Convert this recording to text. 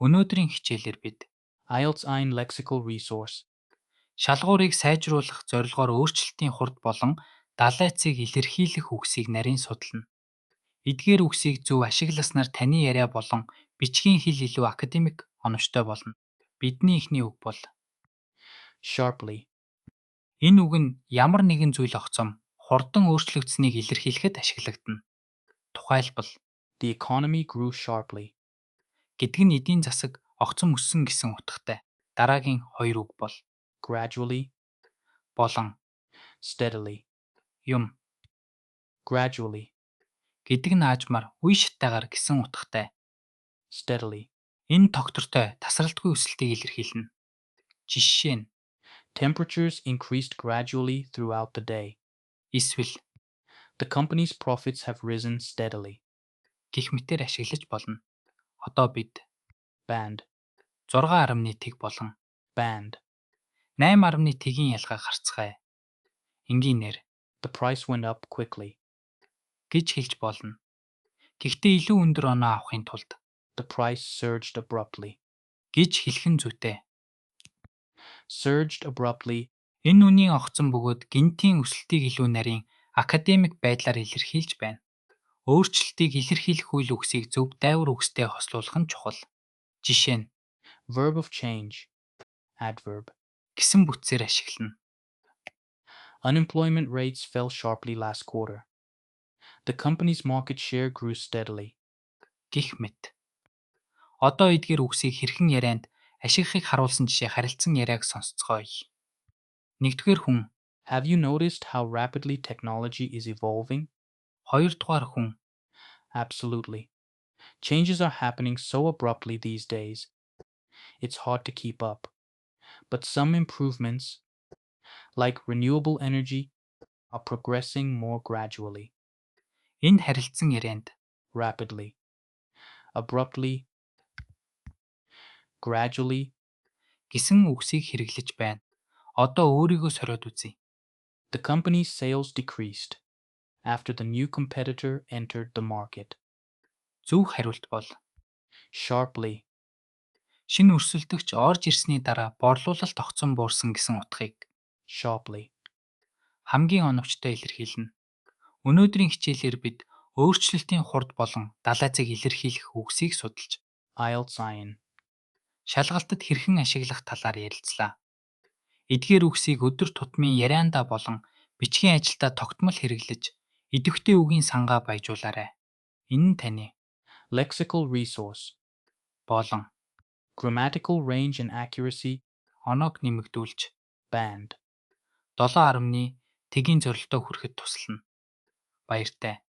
Өнөөдрийн хичээлээр бид IELTS ein lexical resource. шалгуурыг сайжруулах зорилгоор өөрчлөлтийн хурд болон далайцыг илэрхийлэх үгсийг нарийн судална. Эдгээр үгсийг зөв ашигласнаар таны яриа болон бичгийн хэл илүү академик оновчтой болно. Бидний эхний үг бол Sharply. энэ үг нь ямар нэгэн зүйл огцом хурдан өөрчлөгдсөнийг илэрхийлэхэд ашиглагдана. Тухайлбал The economy grew sharply. гэдэг нь эдийн засаг огцом өссөн гэсэн утгатай. Дараагийн хоёр үг бол Gradually. болон Steadily. юм Gradually. гэдэг нь аажмаар үе шатаагаар гэсэн утгатай. Steadily. Энэ тогтвортой тасралтгүй өсөлтийг илэрхийлнэ. Жишээ нь Temperatures increased gradually throughout the day. эсвэл The company's profits have risen steadily. гэх мэтээр ашиглаж болно. Одоо бид Band. 6.1 болон Band. 8.1-ийн ялгаа харцгаая. Энгийнээр The price went up quickly. гэж хэлж болно. Гэхдээ илүү өндөр оноо авахын тулд The price surged abruptly. гэж хэлэх нь зүйтэй. Surged abruptly. Энэ үнийн огцом бөгөөд гинтийн өсөлтийг илүү нарийн академик байдлаар илэрхийлж байна. Өөрчлөлтийг илэрхийлэх үйл үгсийг зөв дайвар үгстэй хослуулах нь чухал. Жишээ нь Verb of change. Adverb. гэсэн бүтцээр ашиглана. Unemployment rates fell sharply last quarter. The company's market share grew steadily. Гэх мэт. Одоо эдгээр үгсийг хэрхэн ярианд ашиглахыг харуулсан жишээ харилцан яриаг сонсцгооё. Нэгдүгээр хүн, Have you noticed how rapidly technology is evolving? хоёрдугаар хүн, Absolutely. Changes are happening so abruptly these days. It's hard to keep up. But some improvements, like renewable energy, are progressing more gradually. энэ харилцан ярианд Rapidly. Abruptly. Gradually. гэсэн үгсийг хэрэглэж байна. Одоо өөрийгөө сориод үзье. The company's sales decreased after the new competitor entered the market. Зөв хариулт бол Sharply. шинэ өрсөлдөгч орж ирсний дараа борлуулалт огцом буурсан гэсэн утгыг Sharply. хамгийн оновчтой илэрхийлнэ. Өнөөдрийн хичээлээр бид өөрчлөлтийн хурд болон далайцыг илэрхийлэх үгсийг судалж, IELTS ein. шалгалтад хэрхэн ашиглах талаар ярилцлаа. Эдгээр үгсийг өдөр тутмын яриандаа болон бичгийн ажилдаа тогтмол хэрэглэж, идэвхтэй үгийн сангаа баяжуулаарай. Энэ нь таны Lexical resource. болон Grammatical range and accuracy. оноог нэмэгдүүлж Band. 7.1 тэгийн зорилтоо хүрэхэд туслана. Баяртай.